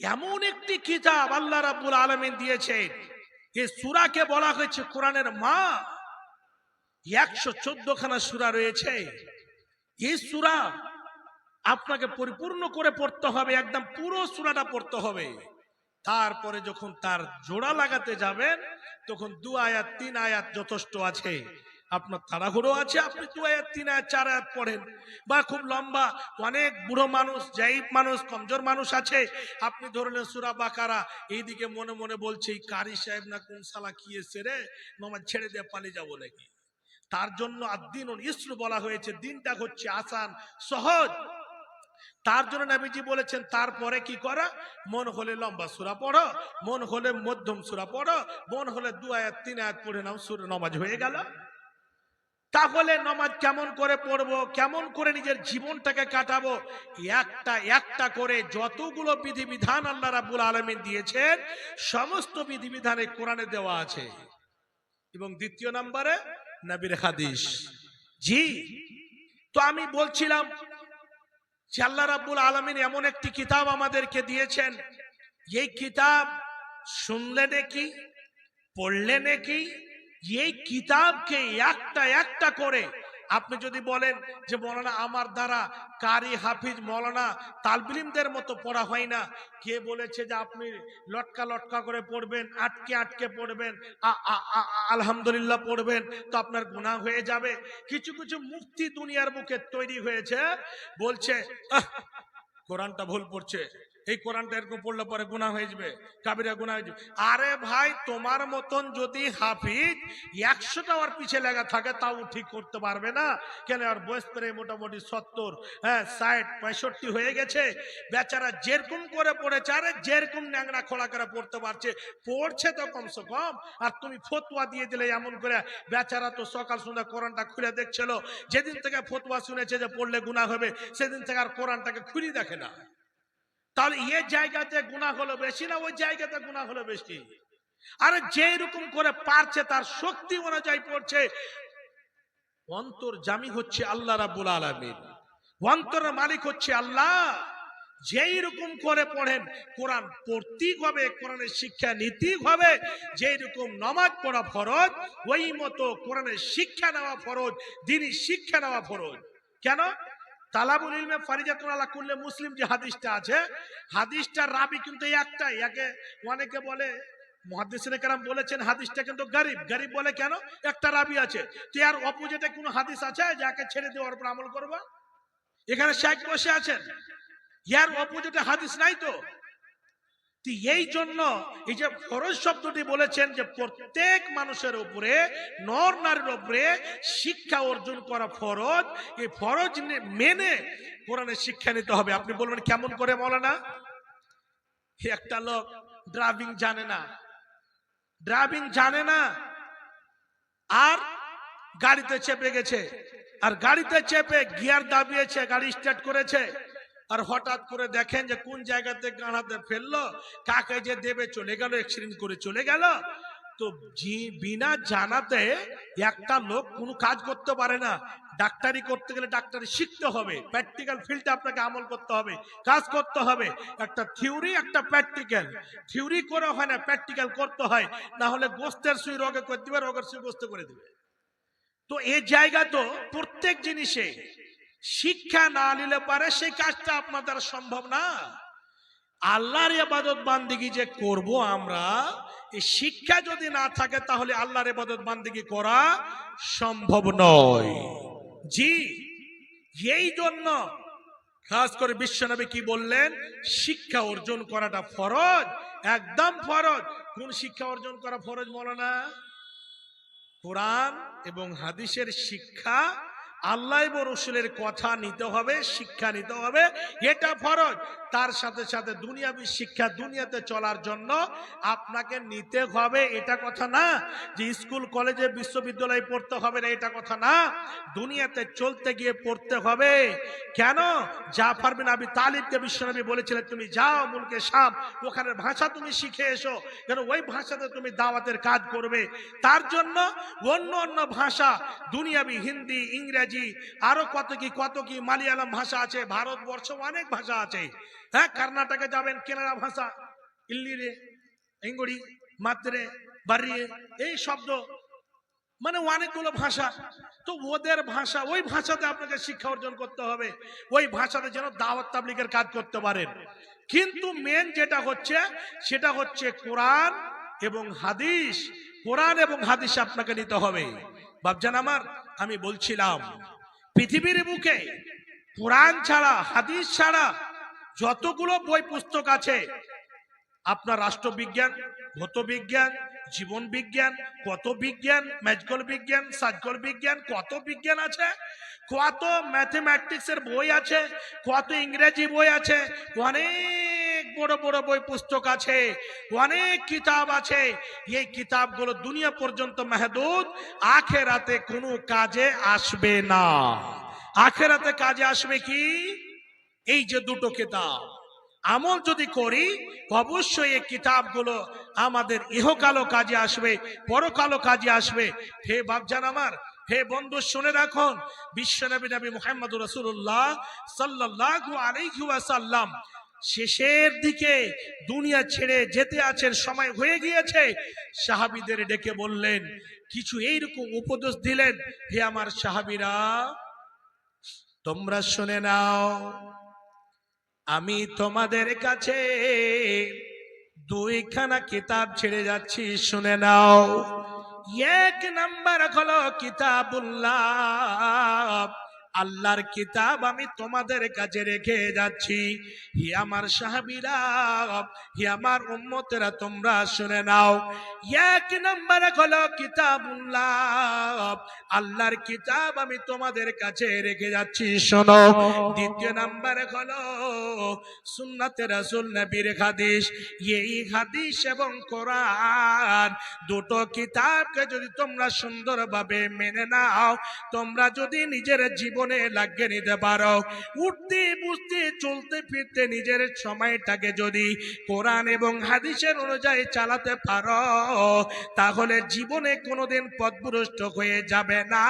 এমন একটি কিতাব আল্লাহ রাব্বুল আলামিন দিয়েছেন, এই সূরাকে বলা হয়েছে কোরআনের মা। 114 খানা সূরা রয়েছে। এই সূরা আপনাকে পরিপূর্ণ করে পড়তে হবে, একদম পুরো সূরাটা পড়তে হবে। তারপরে যখন তার জোড়া লাগাতে যাবেন তখন 2 আয়াত 3 আয়াত যথেষ্ট আছে। আপনার তাড়াহুড়ো আছে, আপনি 2 আয়াত 3 আয়াত 4 আয়াত পড়েন। বা খুব লম্বা, অনেক বুড়ো মানুষ, জাইফ মানুষ, কমজোর মানুষ আছে, আপনি ধরলেন সূরা বাকারা, এইদিকে মনে মনে বলছে এই কারি সাহেব না কোন শালা কি এসে রে, নামাজ ছেড়ে দিয়ে পালিয়ে যাবো নাকি। তার জন্য আদ-দীনুল ইসর বলা হয়েছে, দিনটা হচ্ছে আসান সহজ। তার জন্য নবীজি বলেছেন তারপরে কি করা, মন হলে লম্বা সূরা পড়ো, মন হলে মধ্যম সূরা পড়ো, মন হলে 2 আয়াত 3 আয়াত পড়ে নাও, সূরা নামাজ হয়ে গেল। তাহলে নামাজ কেমন করে পড়বো, কেমন করে নিজের জীবনটাকে কাটাবো, একটা একটা করে যতগুলো বিধিবিধান আল্লাহ রাব্বুল আলামিন দিয়েছেন সমস্ত বিধিবিধানে কোরআনে দেওয়া আছে। এবং দ্বিতীয় নম্বরে নবীর হাদিস। জি, তো আমি বলছিলাম যে আল্লাহ রাব্বুল আলামিন এমন একটি কিতাব আমাদেরকে দিয়েছেন, এই কিতাব শুনলে নাকি, পড়লে নাকি, এই কিতাবকে একটা একটা করে আপনি যদি বলেন যে মৌলানা আমার দ্বারা কারি হাফিজ মৌলানা তালবিলিমদের মতো পড়া হয় না, কে বলেছে যে আপনি লটকা লটকা করে পড়বেন, আটকে আটকে পড়বেন, আলহামদুলিল্লাহ পড়বেন তো আপনার গুনাহ হয়ে যাবে। কিছু কিছু মুফতি দুনিয়ার বুকে তৈরি হয়েছে, বলছে কোরআনটা ভুল পড়ছে, এই কোরআনটা এরকম পড়লে পরে গুনাহ হয়ে যাবে, কাবিরা গুনাহ হয়ে যাবে। আরে ভাই, তোমার মতন যদি হাফিজ 100টা ওর পিছে লাগা থাকে তাও ঠিক করতে পারবে না কেন? আর বয়স প্রায় মোটামুটি 70, 60, 65 হয়ে গেছে। বেচারা যেরকম করে পড়েছে, আরে যেরকম ন্যাংরা খোলা করে পড়তে পারছে, পড়ছে তো কমসে কম। আর তুমি ফতোয়া দিয়ে দিলে এমন করে, বেচারা তো সকাল সন্ধ্যা কোরআনটা খুলে দেখছিল, যেদিন থেকে ফতোয়া শুনেছে যে পড়লে গুনাহ হবে সেদিন থেকে আর কোরআনটাকে খুলে দেখে না। তাহলে এই জায়গাতে গুনাহ হলো বেশি না ওই জায়গাতে গুনাহ হলো বেশি? আরে যেই রকম করে পারছে তার শক্তি অনুযায়ী পড়ছে। অন্তর্যামী হচ্ছে আল্লাহ রাব্বুল আলামিন, অন্তরের মালিক হচ্ছে আল্লাহ। যেই রকম করে পড়েন কোরআন পড়তেই হবে, কোরআনের শিক্ষা নিতেই হবে। যেই রকম নামাজ পড়া ফরজ, ওই মতো কোরআনের শিক্ষা নেওয়া ফরজ, দ্বীনি শিক্ষা নেওয়া ফরজ। কেন? তালাবুল ইলমে ফারিজাতুন আলা কুল্লি মুসলিম যে হাদিসটা আছে, হাদিসটার রাবি কিন্তু একটাই। একে অনেকে বলে, মুহাদ্দিসিনে কেরাম বলেছেন হাদিসটা কিন্তু গরিব। গরিব বলে কেন? একটা রাবি আছে। তো এর অপোজিটে কোনো হাদিস আছে যাকে ছেড়ে দেওয়ার উপর আমল করব? এখানে শেখ বসে আছেন, এর অপোজিটে হাদিস নাই তো। এই জন্য এই যে ফরজ শব্দটি বলেছেন যে প্রত্যেক মানুষের উপরে, নর নারীর উপরে শিক্ষা অর্জন করা ফরজ। এই ফরজ মেনে কোরআনের শিক্ষা নিতে হবে। আপনি বলবেন কেমন করে মৌলানা? একটা লোক ড্রাইভিং জানে না, ড্রাইভিং জানে না, আর গাড়িতে চেপে গেছে, আর গাড়িতে চেপে গিয়ার দাবিয়েছে, গাড়ি স্টার্ট করেছে, আর হঠাৎ করে দেখেন যে কোন জায়গাতে গাড়াতে ফেললো, কাকে যে দেবে চলে গেল, অ্যাক্সিডেন্ট করে চলে গেল। তো বিনা জানাতে একটা লোক কোনো কাজ করতে পারে না। ডাক্তারি করতে গেলে ডাক্তারি শিখতে হবে, প্র্যাকটিক্যাল ফিল্ডে আপনাকে আমল করতে হবে, কাজ করতে হবে। একটা থিওরি, একটা প্র্যাকটিক্যাল। থিওরি করে হয় না, প্র্যাকটিক্যাল করতে হয়, না হলে গোস্তের সুই রোগে করে দিবে, রোগের সুই গোস্তে করে দিবে। তো এই জায়গা তো প্রত্যেক জিনিসে শিক্ষা না নিলে পারে সেই কাজটা আপনার দ্বারা সম্ভব না। আল্লাহর ইবাদত বান্দিগি যে করব আমরা, এই শিক্ষা যদি না থাকে তাহলে আল্লাহর ইবাদত বান্দিগি করা সম্ভব নয়। জি, এই জন্য খাস করে বিশ্বনবী কি বললেন? শিক্ষা অর্জন করাটা ফরজ, একদম ফরজ। কোন শিক্ষা অর্জন করা ফরজ মৌলানা? কোরআন এবং হাদিসের শিক্ষা, আল্লাহ এবং রাসূলের কথা নিতে হবে, শিক্ষা নিতে হবে, এটা ফরজ। তার সাথে সাথে দুনিয়াবী শিক্ষা, দুনিয়াতে চলার জন্য আপনাকে নিতে হবে, এটা কথা না যে স্কুল কলেজে বিশ্ববিদ্যালয়ে পড়তে হবে না, এটা কথা না। দুনিয়াতে চলতে গিয়ে পড়তে হবে। কেন? জাফর বিন আবি তালিবকে বিশ্বনবী বলেছিলেন তুমি যাও মুলকে শাম, ওখানের ভাষা তুমি শিখে এসো, কেন ওই ভাষাতে তুমি দাওয়াতের কাজ করবে। তার জন্য অন্য অন্য ভাষা, দুনিয়াবী হিন্দি, ইংরেজি, ইংরেজি, আরো কত কি মালয়ালম ভাষা আছে, ভারতবর্ষ অনেক ভাষা আছে। হ্যাঁ, কর্ণাটকে যাবেন কেনাডা ভাষা, ইল্লিরে, ইঙ্গুড়ি, মাত্রে, বাড়িয়ে, এই শব্দ, মানে অনেকগুলো ভাষা। তো ওদের ভাষা, ওই ভাষাতে আপনাকে শিক্ষা অর্জন করতে হবে, ওই ভাষাতে যেন দাওয়াত তাবলীগের কাজ করতে পারেন। কিন্তু মেন যেটা হচ্ছে সেটা হচ্ছে কোরআন এবং হাদিস। কোরআন এবং হাদিস আপনাকে নিতে হবে। বাপজান আমার, আমি বলছিলাম পৃথিবীর বুকে কোরআন ছাড়া, হাদিস ছাড়া যতগুলো বই পুস্তক আছে, আপনার রাষ্ট্রবিজ্ঞান, ভৌত বিজ্ঞান, জীবন বিজ্ঞান, কত বিজ্ঞান, ম্যাজিক্যাল বিজ্ঞান, সার্জিক্যাল বিজ্ঞান, কত বিজ্ঞান আছে, কত ম্যাথমেটিক্স এর বই আছে, কত ইংরেজি বই আছে, অনেক বড় বড় বই পুস্তক আছে, অনেক কিতাব আছে। এই কিতাবগুলো দুনিয়া পর্যন্ত মাহদুদ, আখেরাতে কোনো কাজে আসবে না। আখেরাতে কাজে আসবে কি? এই যে দুটো কিতাব আমল যদি করি, অবশ্যই এই কিতাবগুলো আমাদের ইহকালও কাজে আসবে, পরকালও কাজে আসবে। হে বাপজান আমার, হে বন্ধু, শুনে রাখুন, বিশ্বনবী নবী মুহাম্মদুর রাসূলুল্লাহ সাল্লাল্লাহু আলাইহি ওয়াসাল্লাম শেষের দিকে দুনিয়া ছেড়ে যেতে আছেন, সময় হয়ে গিয়েছে। সাহাবীদের ডেকে বললেন, কিছু এইরকম উপদেশ দিলেন, হে আমার সাহাবীরা, তোমরা শুনে নাও, আমি তোমাদের কাছে দুইখানা কিতাব ছেড়ে যাচ্ছি, শুনে নাও। এক নাম্বার হলো কিতাবুল্লাহ, আল্লাহর কিতাব আমি তোমাদের কাছে রেখে যাচ্ছি। হে আমার সাহাবীরা, হে আমার উম্মতেরা, তোমরা শুনে নাও। এক নাম্বার হলো কিতাবুল্লাহ, আল্লাহর কিতাব আমি তোমাদের কাছে রেখে যাচ্ছি, শোনো। দ্বিতীয় নাম্বার হলো সুন্নাতে রাসূল নবীর হাদিস। এই হাদিস এবং কোরআন দুটো কিতাবকে যদি তোমরা সুন্দরভাবে মেনে নাও, তোমরা যদি নিজের জীবনে লাগিয়ে নিতে পারো, উঠতে বসতে চলতে ফিরতে নিজের সময়টাকে যদি কোরআন এবং হাদিসের অনুযায়ী চালাতে পারো, তাহলে জীবনে কোনোদিন পথভ্রষ্ট হয়ে যাবে না।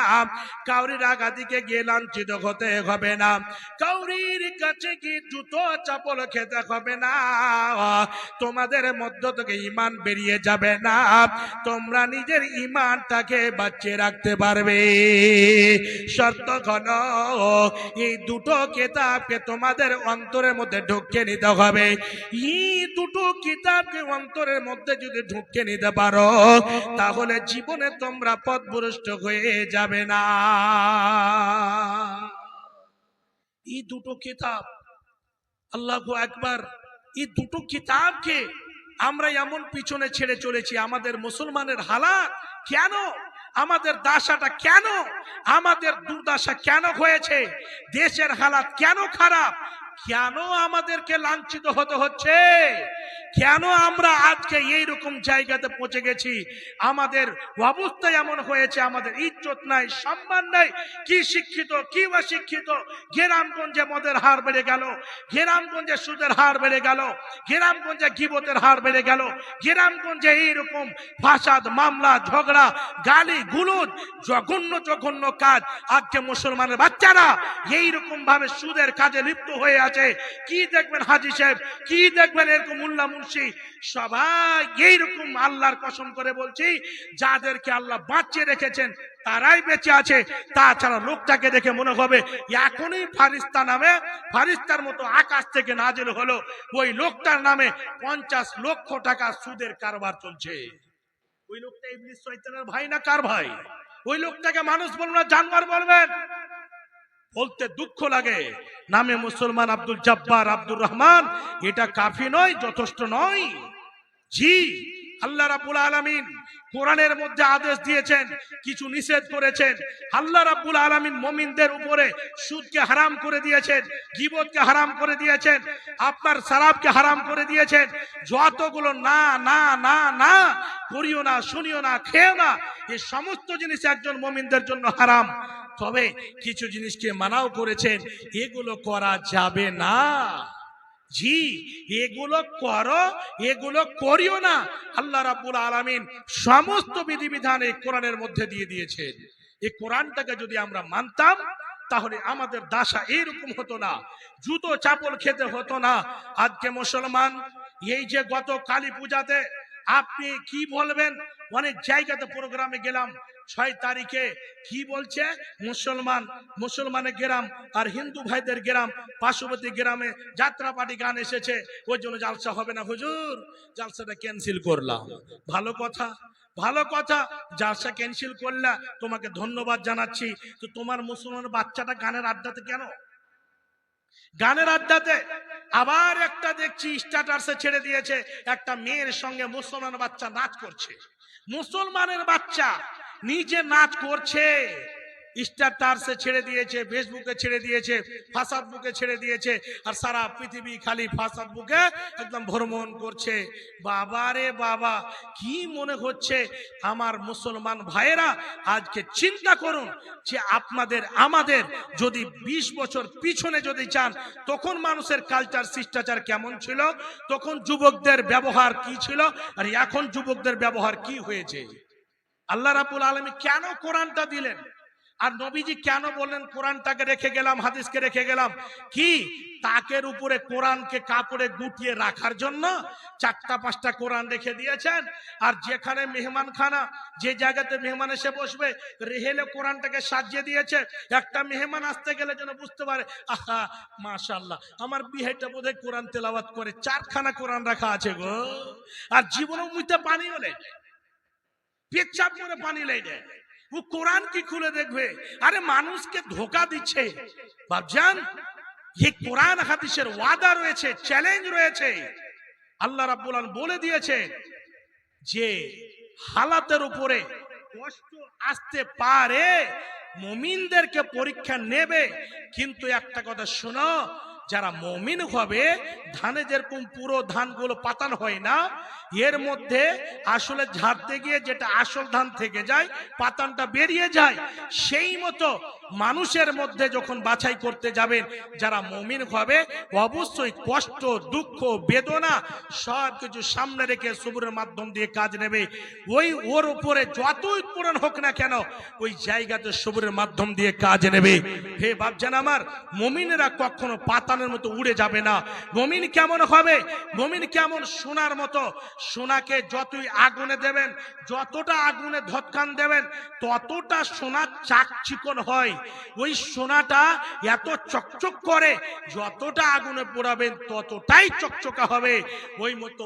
কাউরির আঘাতিকে গিয়ে লাঞ্ছিত হতে হবে না, কাউরির কাছে গিয়ে জুতো চাপল খেতে হবে না, তোমাদের মধ্য থেকে ঈমান বেরিয়ে যাবে না, তোমরা নিজের ঈমানটাকে বাঁচিয়ে রাখতে পারবে। শর্ত হলো এই দুটো কিতাবকে তোমাদের অন্তরের মধ্যে ঢুকিয়ে নিতে হবে। এই দুটো কিতাবকে অন্তরের মধ্যে যদি ঢুকিয়ে নিতে পারো, তাহলে জীবনে তোমরা পথভ্রষ্ট হয়ে যাবে না। এই দুটো কিতাব, আল্লাহু আকবার, এই দুটো কিতাবকে আমরা এমন পিছনে ছেড়ে চলেছি। আমাদের মুসলমানের হালাত কেন, আমাদের দাশাটা কেন, আমাদের দুর্দশা কেন হয়েছে, দেশের হালাত কেন খারাপ, কেন আমাদেরকে লাঞ্ছিত হতে হচ্ছে, কেন আমরা আজকে এইরকম জায়গাতে পৌঁছে গেছি, আমাদের অবস্থা এমন হয়েছে, আমাদের ইজ্জত নাই, সম্মান নাই। কি শিক্ষিত কি অশিক্ষিত, গ্রামগঞ্জে মদের হার বেড়ে গেল, গ্রামগঞ্জে সুদের হার বেড়ে গেল, গ্রামগঞ্জে গীবতের হার বেড়ে গেল, গ্রামগঞ্জে এইরকম ফাসাদ, মামলা, ঝগড়া, গালি গুলোজ, জঘন্য জঘন্য কাজ। আজকে মুসলমানের বাচ্চারা এইরকম ভাবে সুদের কাজে লিপ্ত হয়ে আছে। কি দেখবেন হাজী সাহেব, কি দেখবেন এরকম মোল্লা মুন্সি, সবাই এইরকম। আল্লাহর কসম করে বলছি, যাদেরকে আল্লাহ বাঁচিয়ে রেখেছেন তারাই বেঁচে আছে। তাছাড়া লোকটাকে দেখে মনে হবে এখনই ফারিস্তা নামে, ফারিস্তার মতো আকাশ থেকে নাজিল হলো, ওই লোকটার নামে 50 লক্ষ টাকা সুদের কারবার চলছে। ওই লোকটা ইবলিস শয়তানের ভাই না কার ভাই? ওই লোকটাকে মানুষ বলবেন না, জানোয়ার বলবেন? বলতে দুঃখ লাগে। নামে মুসলমান, আব্দুল জব্বার, আব্দুর রহমান, এটা কাফি নয়, যথেষ্ট নয়। জি, আল্লাহ রাব্বুল আলামিন কোরআনের মধ্যে আদেশ দিয়েছেন, কিছু নিষেধ করেছেন। আল্লাহ রাব্বুল আলামিন মুমিনদের উপরে সুদকে হারাম করে দিয়েছেন, গীবতকে হারাম করে দিয়েছেন, আপনার শরাবকে হারাম করে দিয়েছেন। যতগুলো না না না না করিও না, শুনিও না, খেও না, এই সমস্ত জিনিস একজন মুমিনদের জন্য হারাম। তবে কিছু জিনিসকে মানাও করেছেন, এগুলো করা যাবে না। জি, এগুলো করো, এগুলো করিও না। আল্লাহ রাব্বুল আলামিন সমস্ত বিধিবিধান এই কোরআনের মধ্যে দিয়ে দিয়েছেন। এই কোরআনটাকে যদি আমরা মানতাম তাহলে আমাদের দশা এইরকম হতো না, জুতো চাপল খেতে হতো না। আজকে মুসলমান এই যে গত কালী পূজাতে আপনি কি বলবেন, অনেক জায়গাতে প্রোগ্রামে গেলাম 6 তারিখে কি বলছে, মুসলমানের গ্রাম আর হিন্দু ভাইদের গ্রাম, পার্শ্ববর্তী গ্রামে যাত্রা পার্টি গান এসেছে, ওই জন্য জালসা হবে না হুজুর, জালসাটা ক্যান্সেল করলাম। ভালো কথা, ভালো কথা, জালসা ক্যান্সেল করলা, তোমাকে ধন্যবাদ জানাচ্ছি। তো তোমার মুসলমান বাচ্চাটা গানের আড্ডাতে কেন? গানের আড্ডাতে আবার একটা দেখছি স্ট্যাটাসে ছেড়ে দিয়েছে, একটা মেয়ের সঙ্গে মুসলমান বাচ্চা নাচ করছে। মুসলমানের বাচ্চা নিজে নাচ করছে, স্ট্যাটাসে ছেড়ে দিয়েছে, ফেসবুকে ছেড়ে দিয়েছে, ফেসবুকে ছেড়ে দিয়েছে, আর সারা পৃথিবী খালি ফেসবুকে একদম ভ্রমণ করছে। বাবা রে বাবা, কি মনে হচ্ছে আমার মুসলমান ভাইয়েরা? আজকে চিন্তা করুন যে আমাদের যদি 20 বছর পিছনে যদি চান, তখন মানুষের কালচার শিষ্টাচার কেমন ছিল, তখন যুবকদের ব্যবহার কি ছিল, আর এখন যুবকদের ব্যবহার কি হয়েছে। আল্লাহ রাব্বুল আলামিন কেন কোরআনটা দিলেন, আর নবীজি কেন বললেন কোরআনটাকে রেখে গেলাম, হাদিসকে রেখে গেলাম? কি তাকের উপরে কোরআনকে কাপড়ে গুটিয়ে রাখার জন্য 4টা-5টা কোরআন রেখে দিয়েছেন। আর যেখানে মেহমানখানা, যে জায়গাতে মেহমান এসে বসবে, রেহেলে কোরআনটাকে সাজিয়ে দিয়েছে। একটা মেহমান আসতে গেলে যেন বুঝতে পারে, আহা মাশাআল্লাহ, আমার বিহেটা বোধহয় কোরআন তেলাওয়াত করে। 4খানা কোরআন রাখা আছে গো। আর জীবনে মুইতে পানি হলে পেচ্ছাপ করে পানি লেগে ও কোরআন কি খুলে দেখবে? আরে মানুষকে ধোকা দিচ্ছে বাপজান। এই কোরআন হাদিসের ওয়াদা রয়েছে, চ্যালেঞ্জ রয়েছে। আল্লাহ রাব্বুল আলামিন বলে দিয়েছে যে হালাতের উপরে কষ্ট আসতে পারে, মুমিনদেরকে পরীক্ষা নেবে। কিন্তু একটা কথা শোনো, যারা মুমিন হবে, ধানে যেরকম পুরো ধানগুলো পাতানো হয় না, এর মধ্যে আসলে ঝাড়তে গিয়ে যেটা আসল ধান থেকে যায়, পাতানটা বেরিয়ে যায়। সেই মতো মানুষের মধ্যে যখন বাছাই করতে যাবেন, যারা মুমিন হবে, অবশ্যই কষ্ট, দুঃখ, বেদনা সব কিছু সামনে রেখে সবরের মাধ্যম দিয়ে কাজ নেবে। ওর উপরে যতই পূরণ হোক না কেন, ওই জায়গাতে সবরের মাধ্যম দিয়ে কাজ নেবে। হে বাপজান আমার, মুমিনেরা কখনো পাতানের মতো উড়ে যাবে না। মুমিন কেমন হবে? মুমিন কেমন? সোনার মতো। সোনাকে যতই আগুনে দেবেন, যতটা আগুনে ধৎকান দেবেন, ততটা সোনা চাকচিকন হয়। ওই সোনাটা এত চকচক করে, যতটা আগুনে পোড়াবেন ততটাই চকচকা হবে। ওই মতো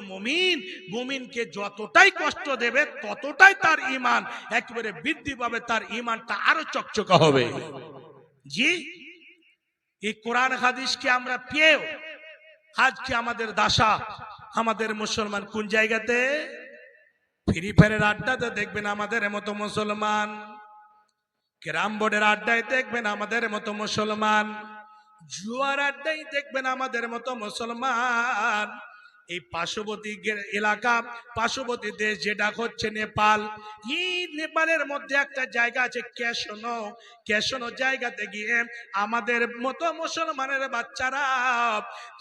মুমিনকে যতটাই কষ্ট দেবে, ততটাই তার ঈমান একেবারে বৃদ্ধি পাবে, তার ঈমানটা আরো চকচকা হবে। জি, এই কোরআন হাদিসকে আমরা পেয়েও আজকে আমাদের দাসা, আমাদের মুসলমান কোন জায়গাতে? ফ্রি ফায়ারের আড্ডাতে দেখবেন আমাদের মতো মুসলমান, ক্যারাম বোর্ডের আড্ডায় দেখবেন আমাদের মতো মুসলমান, জুয়ার আড্ডায় দেখবেন আমাদের মতো মুসলমান। এই পার্শ্ববর্তী এলাকা, পার্শ্ববর্তী দেশ যেটা হচ্ছে নেপাল, এই নেপালের মধ্যে একটা জায়গা আছে ক্যাশনো জায়গাতে গিয়ে আমাদের মতো মুসলমানের বাচ্চারা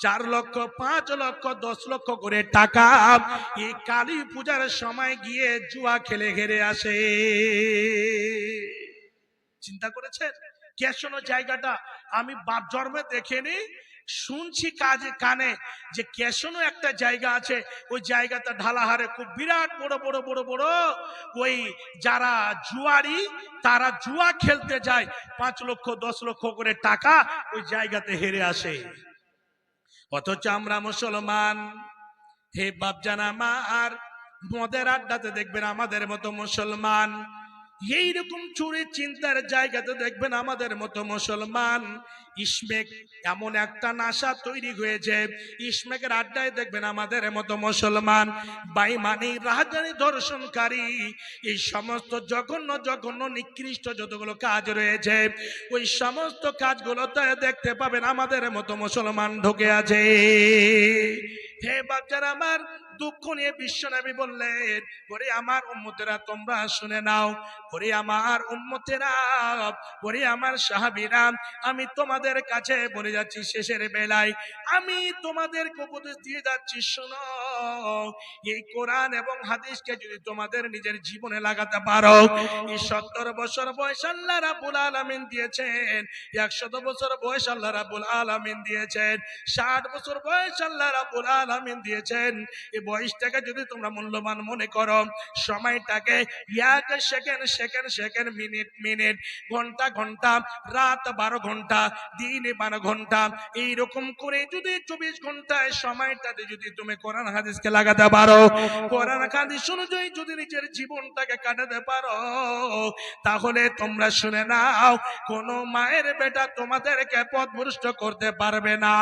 4 লক্ষ, 5 লক্ষ, 10 লক্ষ করে টাকা এই কালী পূজার সময় গিয়ে জুয়া খেলে হেরে আসে। চিন্তা করেছেন? ক্যাশনো জায়গাটা আমি বাপ জন্মে দেখিনি, শুনছি কানে যে ক্যাশনো একটা জায়গা আছে। ওই জায়গাটা ঢালাহারে খুব বিরাট বড় বড় বড় বড় ওই যারা জুয়ারি, তারা জুয়া খেলতে যায়, 5 লক্ষ 10 লক্ষ করে টাকা ওই জায়গাতে হেরে আসে। অথচ আমরা মুসলমান, হে বাপজান আমার, মদের আড্ডাতে দেখবেন আমাদের মতো মুসলমান, এইরকম চুরি চিন্তার জায়গাতে দেখবেন আমাদের মতো মুসলমান। ইসমেক এমন একটা নাশা তৈরি হয়েছে, ইসমেকের আড্ডায় দেখবেন আমাদের মতো মুসলমান। বেঈমানি, রাহাজানি, ধর্ষণকারী, এই সমস্ত জঘন্য জঘন্য নিকৃষ্ট যতগুলো কাজ রয়েছে, ওই সমস্ত কাজগুলোতে দেখতে পাবেন আমাদের মতো মুসলমান ঢুকে আছে। হে বাচ্চারা আমার, দুঃখ নিয়ে বিশ্বনবী বললেন, ওরে আমার উম্মতেরা তোমরা শুনে নাও, ওরে আমার উম্মতেরা, ওরে আমার সাহাবীরা, আমি তোমাদের কাছে বলে যাচ্ছি শেষের বেলায় আমি তোমাদেরকে উপদেশ দিয়ে যাচ্ছি, শোনো, এই কোরআন এবং হাদিসকে যদি তোমাদের নিজের জীবনে লাগাতে পারো, এই 70 বছর বয়স আল্লাহ রাব্বুল আলামিন দিয়েছেন, 100 বছর বয়স আল্লাহ রাব্বুল আলামিন দিয়েছেন, 60 বছর বয়স আল্লাহ রাব্বুল আলামিন দিয়েছেন। এই বয়সটাকে যদি তোমরা মূল্যবান মনে করো, সময়টাকে এক second second second, minute minute, ঘন্টা ঘন্টা, রাত 12 ঘন্টা, দিন 12 ঘন্টা, এইরকম করে যদি 24 ঘন্টায় সময়টাতে যদি তুমি কোরআন হাদিসকে লাগাতে পারো, কোরআন হাদিস অনুযায়ী যদি নিজের জীবনটাকে কাটাতে পারো, তাহলে তোমরা শুনে নাও, কোন মায়ের বেটা তোমাদেরকে পথভ্রষ্ট করতে পারবে না।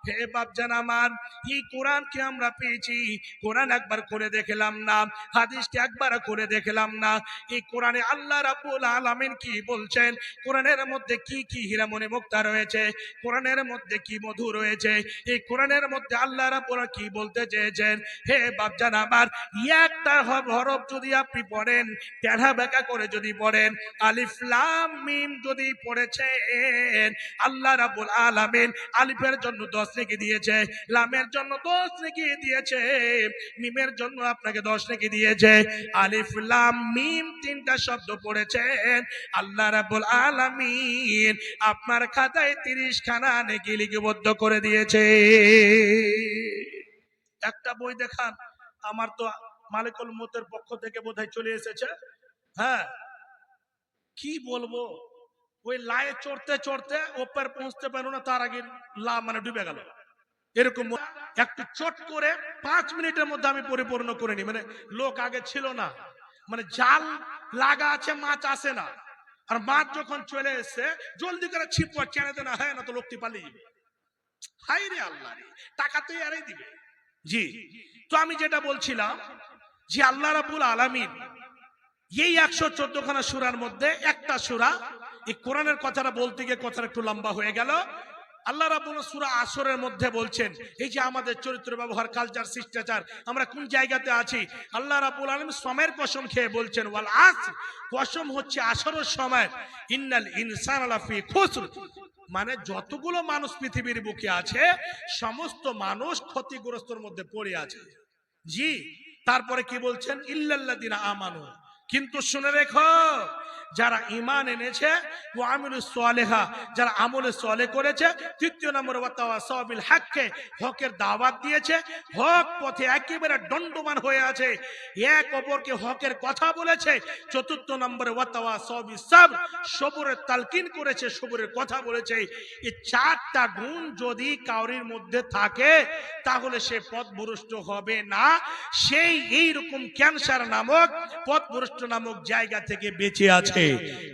হে বাপজান আমার, এই কোরআনকে আমরা পেয়েছি, কোরআন একবার করে দেখলাম না, হাদিসকে একবার করে দেখলাম না, এই কোরআনে আল্লাহ রাব্বুল আলামিন কি বলছেন, কোরআনের মধ্যে কি কি হীরামণি মুক্তা রয়েছে, কোরআনের মধ্যে কি মধু রয়েছে, এই কোরআনের মধ্যে আল্লাহ রাব্বুল কি বলতে চেয়েছেন। হে বাপজান আমার, একটা হরফ যদি আপনি পড়েন, তেড়া বেঁকা করে যদি পড়েন, আলিফ লাম মিম যদি পড়েছেন, আল্লাহ রাব্বুল আলামিন আলিফের জন্য 10 নেকি দিয়েছে, লামের জন্য 10 নেকি দিয়েছে, মিমের জন্য আপনাকে 10 নেকি দিয়েছে। আলিফ লাম মিম তিনটা শব্দ পড়েছেন, আল্লাহ রাব্বুল আলামিন আপনার খাতায় 30 খানা নেকি লিপিবদ্ধ করে দিয়েছে। একটা বই দেখান, আমার তো মালিকুল মউতের পক্ষ থেকে বোধহয় চলে এসেছে। হ্যাঁ, কি বলবো, ওই লায়ে চড়তে চড়তে ওপর পৌঁছতে পারলো না, তার আগে লা মানে ডুবে গেল। এরকম একটু চট করে 5 মিনিটের মধ্যে আমি পরিপূর্ণ করে নি, মানে লোক আগে ছিল না, মানে জাল লাগা আছে, মাছ আসে না, আর মাছ যখন চলে এসে জলদি করে ছিপ চেনে দেনা হয় না, তো লোকটি পালিয়ে যাবে। হাই রে আল্লাহ, টাকা তো এরাই দিবে। জি, তো আমি যেটা বলছিলাম যে আল্লাহ রাব্বুল আলামিন এই 114 খানা সূরার মধ্যে একটা সূরা, এই কোরআনের কথাটা বলতে গিয়ে কথাটা একটু লম্বা হয়ে গেল। আল্লাহ রাব্বুল সূরা আসরের মধ্যে বলছেন, এই যে আমাদের চরিত্র ব্যবহার, কালচার, শিষ্টাচার, আমরা কোন জায়গাতে আছি, আল্লাহ রাব্বুল আলামিন সময়ের কসম খেয়ে বলছেন, ওয়াল আসর, কসম হচ্ছে আসরের সময়, ইন্নাল ইনসানা লাফি খুসর, মানে যতগুলো মানুষ পৃথিবীর বুকে আছে সমস্ত মানুষ ক্ষতিগ্রস্তর মধ্যে পড়ে আছে। জি, তারপরে কি বলছেন, ইল্লাল্লাযিনা আমানু, কিন্তু শুনে রেখো, যারা ঈমান এনেছে, ওয়া আমিলুস সালিহা, যারা আমলে সালেহ করেছে, তৃতীয় নম্বর ওয়া তাওয়াসাউ বিল হক, হকের দাওয়াত দিয়েছে, হক পথে একেবারে দণ্ডমান হয়ে আছে, এক অপরকে হকের কথা বলেছে, চতুর্থ নম্বরে ওয়া তাওয়াসাউ বিস সাবর, সবরের তালকিন করেছে, সবরের কথা বলেছে। এই চারটা গুণ যদি কাউরির মধ্যে থাকে, তাহলে সে পথভ্রষ্ট হবে না, সেই এইরকম ক্যান্সার নামক পথভ্রষ্ট নামক জায়গা থেকে বেঁচে আছে।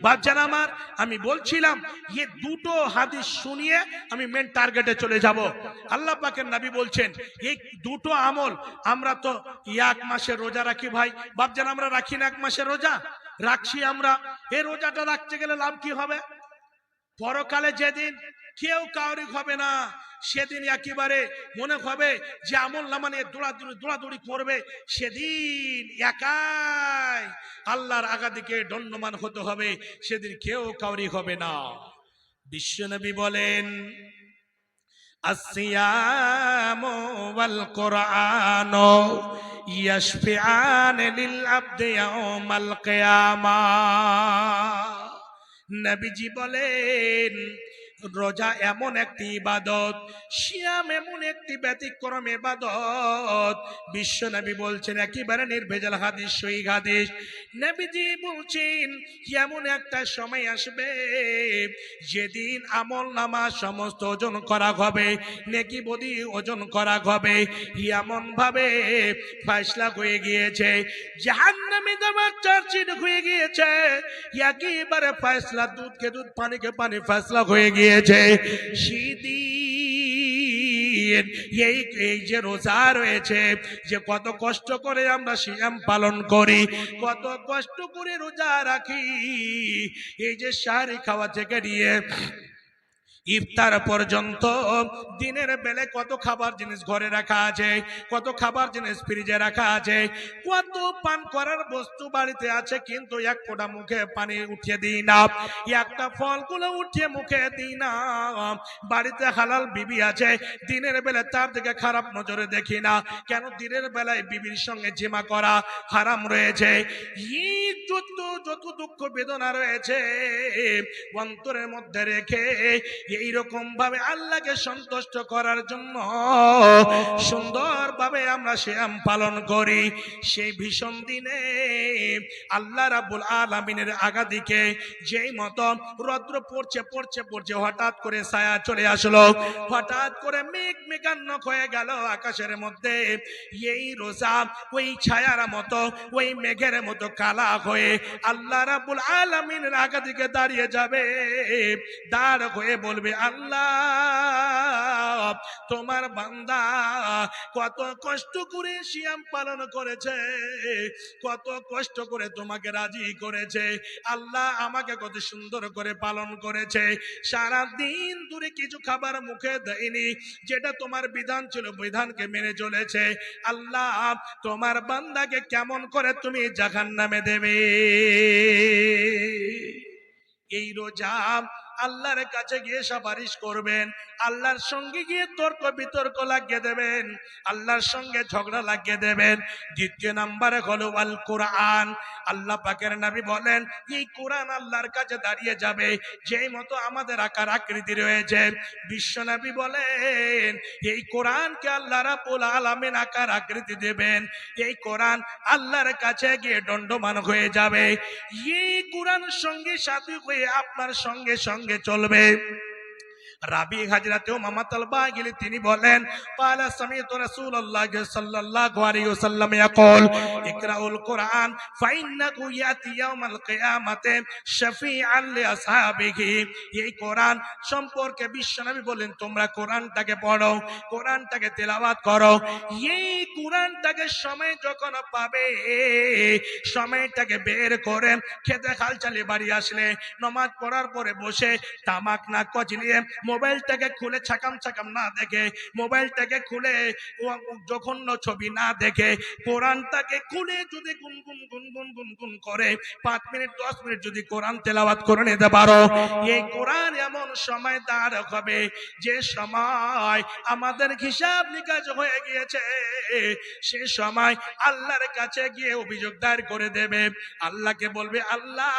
বাচ্চারা আমার, আমি বলছিলাম এই দুটো হাদিস শুনিয়ে আমি মেন টার্গেটে চলে যাব। আল্লাহ পাকের নবী বলছেন, এই দুটো আমল, আমরা তো এক মাসের রোজা রাখি ভাই, বাপজান আমরা রাখি না এক মাসের রোজা, রাখছি আমরা, এই রোজাটা রাখতে গেলে লাভ কি হবে, পরকালে যেদিন কেউ কাউরি হবে না, সেদিন একেবারে মনে হবে যে আমল নামা নিয়ে দৌড়াদৌড়ি করবে, সেদিন একাই আল্লাহর আগাদিকে দণ্ডমান হতে হবে, সেদিন কেউ কাউরি হবে না। বিশ্বনবী বলেন, আসসিয়ামু ওয়াল কুরআনু ইয়াশফিআন লিল আবদি ইয়াউমাল কিয়ামাহ। নবীজি বলেন, রোজা এমন একটি ইবাদত, সিয়াম এমন একটি ব্যতিক্রম ইবাদত। বিশ্ব নবী বলছেন, একেবারে নির্ভেজাল হাদিস, সহিহ হাদিস, নবীজি বলছেন এমন একটা সময় আসবে যেদিন আমল নামা সমস্ত ওজন করা হবে, নেকি বদি ওজন করা হবে, এমন ভাবে ফয়সালা হয়ে গিয়েছে, জাহান্নামে যাওয়ার চার্জশিট হয়ে গিয়েছে, একেবারে ফয়সালা, দুধকে দুধ, পানিকে পানি ফয়সালা হয়ে গিয়েছে। সেদিন এই যে রোজা রয়েছে, যে কত কষ্ট করে আমরা সিয়াম পালন করি, কত কষ্ট করে রোজা রাখি, এই যে সাহারি খাওয়া থেকে নিয়ে ইফতার পর্যন্ত দিনের বেলে কত খাবার জিনিস ঘরে রাখা আছে, কত খাবার জিনিস ফ্রিজে রাখা আছে, কত পান করার বস্তু বাড়িতে আছে, কিন্তু এক ফোঁটা মুখে পানি উঠিয়ে দিই না, একটা ফলগুলো উঠিয়ে মুখে দিই না। বাড়িতে হালাল বিবি আছে, দিনের বেলা তার দিকে খারাপ নজরে দেখি না। কেন? দিনের বেলায় বিবির সঙ্গে জিমা করা হারাম রয়েছে। যত যত দুঃখ বেদনা রয়েছে অন্তরের মধ্যে রেখে এইরকম ভাবে আল্লাহকে সন্তুষ্ট করার জন্য সুন্দরভাবে আমরা সিয়াম পালন করি। সেই ভীষণ দিনে আল্লাহ রাব্বুল আলামিনের আগাদিকে যেই মতো রৌদ্র পড়ছে পড়ছে পড়ছে, হঠাৎ করে ছায়া চলে আসলো, হঠাৎ করে মেঘ মেঘান্নক হয়ে গেল আকাশের মধ্যে। এই রোজা ওই ছায়ার মতো, ওই মেঘের মতো কালা হয়ে আল্লাহ রাব্বুল আলামিনের আগাদিকে দাঁড়িয়ে যাবে, দাঁড় হয়ে বলবে, আল্লাহ তোমার বান্দা কত কষ্ট করে সিয়াম পালন করেছে, কত কষ্ট করে তোমাকে রাজি করেছে, আল্লাহ আমাকে কত সুন্দর করে পালন করেছে, সারা দিন ধরে কিছু খাবার মুখে দেয়নি, যেটা তোমার বিধান ছিল বিধানকে মেনে চলেছে, আল্লাহ তোমার বান্দাকে কেমন করে তুমি জাহান্নামে দেবে। এই রোজা আল্লাহর কাছে গিয়ে সুপারিশ করবেন, আল্লাহর সঙ্গে গিয়ে তর্ক বিতর্ক লাগিয়ে দেবেন, আল্লাহর সঙ্গে ঝগড়া লাগিয়ে দেবেন। দ্বিতীয় নম্বরে হলো আল কোরআন। আল্লাহ পাকের নবী বলেন, এই কোরআন আল্লাহর কাছে দাঁড়িয়ে যাবে যেই মতো আমাদের আকার আকৃতি রয়েছে। বিশ্ব নবী বলেন, এই কোরআনকে আল্লাহ রাব্বুল আলামিন আকার আকৃতি দেবেন, এই কোরআন আল্লাহর কাছে গিয়ে দণ্ডমান হয়ে যাবে। এই কোরআন সঙ্গে সাথী হয়ে আপনার সঙ্গে সঙ্গে চলবে। রাবি হাজরাতেও মামাতাল বাগিলি তিনি বলেন, ক্বালা সামিতু রাসূলুল্লাহ সাল্লাল্লাহু আলাইহি ওয়াসাল্লাম ইয়াকুল ইকরাউল কোরআন ফাইন্নাহু ইয়াতি ইয়াউমাল কিয়ামাতি শাফিআন লিআসহাবিহি। এই কোরআন সম্পর্কে বিশ্বনবী বলেন, তোমরা কোরআনটাকে পড়ো, কোরআনটাকে তেলাওয়াত করো। এই কোরআনটাকে সময় যখন পাবে, সময়টাকে বের করে খেতে খাল চালিয়ে বাড়ি আসলে, নামাজ পড়ার পরে বসে তামাক না কচলিয়ে, মোবাইলটাকে খুলে ছাকাম ছাকাম না দেখে, মোবাইলটাকে খুলে জঘন্য ছবি না দেখে, কোরআনটাকে খুলে যদি গুনগুন গুনগুন গুনগুন করে 5 মিনিট 10 মিনিট যদি কোরআন তেলাওয়াত করে নিতে পারো, এই কোরআন এমন সময় দাঁড় হবে যে সময় আমাদের হিসাব নিকাশ হয়ে গিয়েছে, সে সময় আল্লাহর কাছে গিয়ে অভিযোগ দায়ের করে দেবে। আল্লাহকে বলবে, আল্লাহ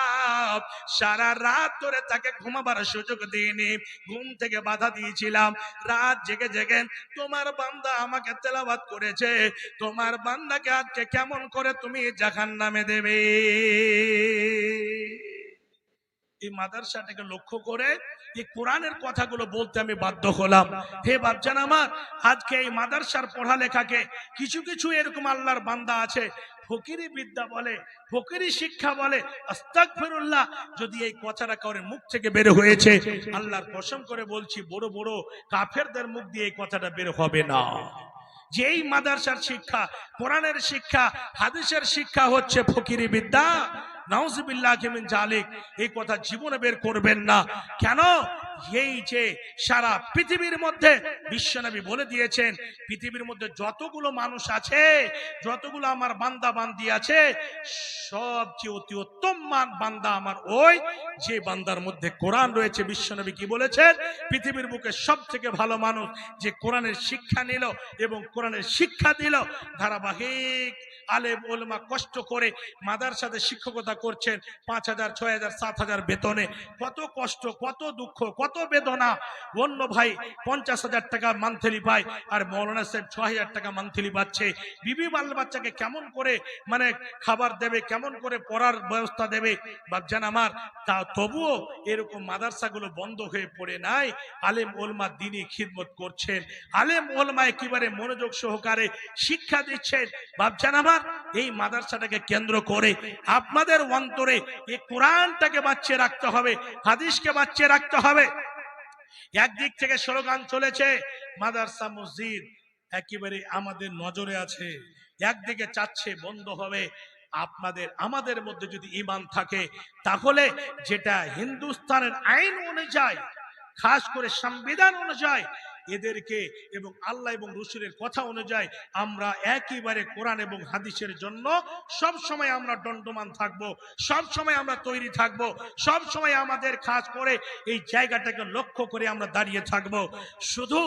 সারা রাত ধরে তাকে ঘুমাবার সুযোগ দিইনি, ঘুম থেকে বাধা দিয়েছিলাম, রাত জেগে জেগে তোমার বান্দা আমাকে তেলাওয়াত করেছে, তোমার বান্দাকে আজকে কেমন করে তুমি জাহান্নামে দেবে। এই মাদ্রাসাটাকে লক্ষ্য করে এই কোরআনের কথাগুলো বলতে আমি বাধ্য হলাম। হে বাপজান আমার, আজকে এই মাদ্রাসার পড়ালেখাকে কিছু কিছু এরকম আল্লাহর বান্দা আছে ফকিরি বিদ্যা বলে, ফকিরি শিক্ষা বলে, আস্তাগফিরুল্লাহ, যদি এই কথাটা কারোর মুখ থেকে বের হয়েছে, আল্লাহর কসম করে বলছি বড় বড় কাফেরদের মুখ দিয়ে এই কথাটা বের হবে না। যে এই মাদ্রাসার শিক্ষা, কোরআনের শিক্ষা, হাদিসের শিক্ষা হচ্ছে ফকিরি বিদ্যা, নাউজুবিল্লাহ মিন জালিক, এই কথা জীবনে বের করবেন না। কেন? এই যে সারা পৃথিবীর মধ্যে বিশ্বনবী বলে দিয়েছেন, পৃথিবীর মধ্যে যতগুলো মানুষ আছে, যতগুলো আমার বান্দা বান্দি আছে, সবচেয়ে অতি উত্তম বান্দা আমার ওই যে বান্দার মধ্যে কোরআন রয়েছে। বিশ্বনবী কি বলেছেন? পৃথিবীর বুকে সব থেকে ভালো মানুষ যে কোরআনের শিক্ষা নিল এবং কোরআনের শিক্ষা দিল। ধারাবাহিক আলেম ওলামা কষ্ট করে মাদ্রাসাতে শিক্ষকতা করছেন, 5,000 6,000 7,000 বেতনে, কত কষ্ট, কত দুঃখ, কত বেদনা। অন্য ভাই 50,000 টাকা মান্থলি পায়, আর মৌলানা সাহেব 6,000 টাকা মান্থলি পাচ্ছে। বিবি বাল বাচ্চাকে কেমন করে মানে খাবার দেবে, কেমন করে পড়ার ব্যবস্থা দেবে? বাপজান আমার, তা তবুও এরকম মাদ্রাসাগুলো বন্ধ হয়ে পড়ে নাই। আলেম ওলামা দ্বীনি খিদমত করছেন, আলেম ওলামা একেবারে মনোযোগ সহকারে শিক্ষা দিচ্ছেন। বাপজান আমার, এই মাদ্রাসাটাকে কেন্দ্র করে আপনাদের অন্তরে এই কোরআনটাকে বাঁচিয়ে রাখতে হবে, হাদিসকে বাঁচিয়ে রাখতে হবে। একদিক থেকে স্লোগান চলেছে মাদ্রাসা মসজিদ একেবারে আমাদের নজরে আছে, একদিকে চাচ্ছে বন্ধ হবে। আপনাদের আমাদের মধ্যে যদি ঈমান থাকে, তাহলে যেটা হিন্দুস্তানের আইন অনুযায়ী খাস করে সংবিধান অনুযায়ী এদেরকে এবং আল্লাহ এবং রাসূলের কথা অনুযায়ী আমরা একেবারে কোরআন এবং হাদিসের জন্য সব সময় আমরা দণ্ডমান থাকব, সব সময় আমরা তৈরি থাকব, সব সময় আমাদের খাস করে এই জায়গাটাকে লক্ষ্য করে আমরা দাঁড়িয়ে থাকব। শুধু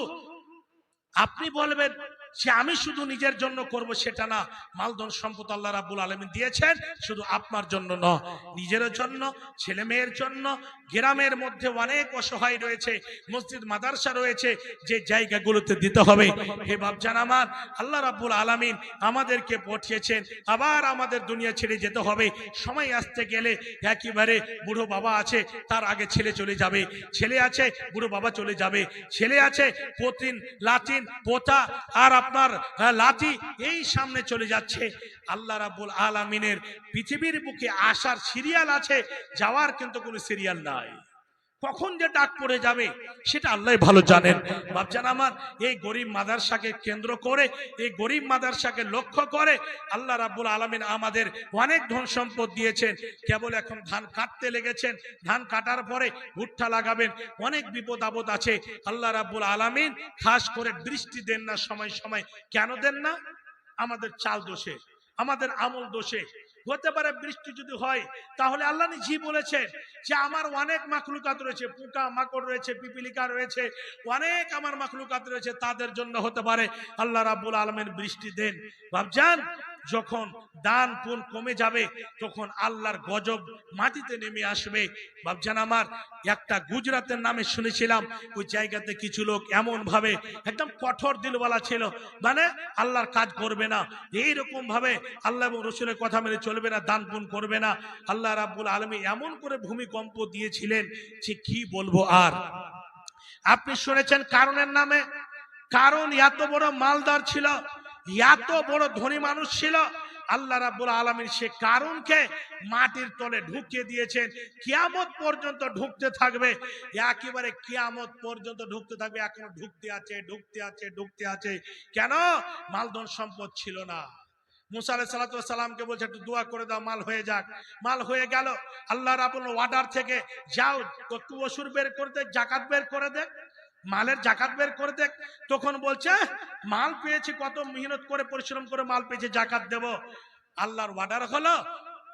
আপনি বলবেন যে আমি শুধু নিজের জন্য করব, সেটা না। মালধন সম্পদ আল্লাহ রাব্বুল আলামিন দিয়েছেন শুধু আপনার জন্য নয়, নিজের জন্য, ছেলে মেয়ের জন্য। গ্রামের মধ্যে অনেক অসহায় রয়েছে, মসজিদ মাদ্রাসা রয়েছে, যে জায়গাগুলোতে দিতে হবে। হে বাপজান আমার, আল্লাহ রাব্বুল আলামিন আমাদেরকে পাঠিয়েছেন, আবার আমাদের দুনিয়া ছেড়ে যেতে হবে। সময় আসতে গেলে একেবারে বুড়ো বাবা আছে, তার আগে ছেলে চলে যাবে, ছেলে আছে বুড়ো বাবা চলে যাবে, ছেলে আছে পতিন লাতিন পোতা আর আপনার লাঠি এই সামনে চলে যাচ্ছে। আল্লাহ রাব্বুল আলামিনের পৃথিবীর বুকে আসার সিরিয়াল আছে, যাওয়ার কিন্তু কোনো সিরিয়াল নাই। কখন যে ডাক পড়ে যাবে সেটা আল্লাহ ভালো জানেন। বাপজান আমার, এই গরিব মাদ্রাসাকে কেন্দ্র করে, এই গরিব মাদ্রাসাকে লক্ষ্য করে আল্লাহ রাব্বুল আলামিন আমাদের অনেক ধন সম্পদ দিয়েছেন। কেবল এখন ধান কাটতে লেগেছেন, ধান কাটার পরে ভুট্টা লাগাবেন, অনেক বিপদ আপদ আছে। আল্লাহ রাব্বুল আলামিন খাস করে বৃষ্টি দেন না সময় সময়। কেন দেন না? আমাদের চাল দোষে, আমাদের আমল দোষে হতে পারে। বৃষ্টি যদি হয় তাহলে আল্লাহ নিজে বলেছেন যে আমার অনেক মাখলুকাত রয়েছে, পোকা মাকড় রয়েছে, পিপিলিকা রয়েছে, অনেক আমার মাখলুকাত রয়েছে, তাদের জন্য হতে পারে আল্লাহ রাব্বুল আলামিন বৃষ্টি দেন। ভাবজান, যখন দান পুণ্য কমে যাবে তখন আল্লাহর গজব মাটিতে নেমে আসবে। ভাবজান আমার, একটা গুজরাটের নামে শুনেছিলাম, ওই জায়গাতে কিছু লোক এমন ভাবে একদম কঠোর দিলওয়ালা ছিল, মানে আল্লাহর কাজ করবে না, এইরকম ভাবে আল্লাহ এবং রাসূলের কথা মেনে চলবে না, দান পুণ্য করবে না। আল্লাহ রাব্বুল আলামিন এমন করে ভূমিকম্প দিয়েছিলেন যে কি বলবো আর। আপনি শুনেছেন কারণের নামে, কারণ এত বড় মালদার ছিল, এত বড় ধনী মানুষ ছিল, আল্লাহ রাব্বুল আলামিন সে কারণকে মাটির তলে ঢুকিয়ে দিয়েছেন। কিয়ামত পর্যন্ত ঢুকতে থাকবে, একেবারে কিয়ামত পর্যন্ত ঢুকতে থাকবে। এখনো ঢুকতে আছে, ঢুকতে আছে, ঢুকতে আছে। কেন? মালধন সম্পদ ছিল না। মুসা আলাইহিস সালাতু ওয়াস সালামকে বলছে একটু দোয়া করে দাও, মাল হয়ে যাক। মাল হয়ে গেল। আল্লাহ রাব্বুল ওয়ার্ডার থেকে যাও একটু ওসুর বের করে দে, যাকাত বের করে দে, মালের যাকাত বের করে দেখ। তখন বলছে মাল পেয়েছি, কত মেহনত করে পরিশ্রম করে মাল পেয়েছি, যাকাত দেব। আল্লাহর অর্ডার হলো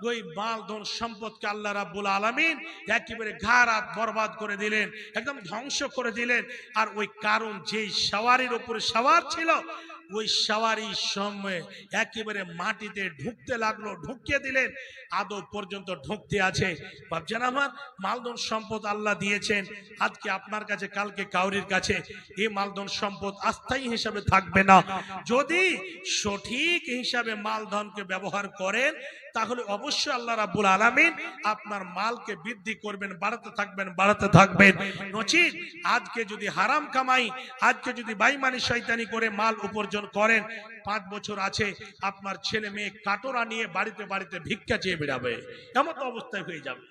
ওই মাল ধন সম্পদকে আল্লাহ রাব্বুল আলামিন একেবারে ঘাড় বরবাদ করে দিলেন, একদম ধ্বংস করে দিলেন। আর ওই কারণ যেই সওয়ারির উপরে সওয়ার ছিল, ওই সওয়ারির সময় একেবারে মাটিতে ঢুকতে লাগলো, ঢুকিয়ে দিলেন, আদৌ পর্যন্ত ঢুকতে আছে। ভাবছেন আমার, মালধন সম্পদ আল্লাহ দিয়েছেন, আজকে আপনার কাছে, কালকে কাউরির কাছে। এই মালধন সম্পদ আস্থায়ী হিসাবে থাকবে না। যদি সঠিক হিসাবে মালধনকে ব্যবহার করেন তাহলে অবশ্যই আল্লাহ রাব্বুল আলামিন আপনার মালকে বৃদ্ধি করবেন, বাড়াতে থাকবেন, বাড়াতে থাকবেন। নচিত আজকে যদি হারাম কামাই, আজকে যদি বেঈমানি শয়তানি করে মাল উপার্জন করেন, 5 বছর আছে আপনার ছেলে মেয়ে কাটোরা নিয়ে বাড়িতে বাড়িতে ভিক্ষা চেয়ে বেড়াবে, এমন অবস্থায় হয়ে যাবে।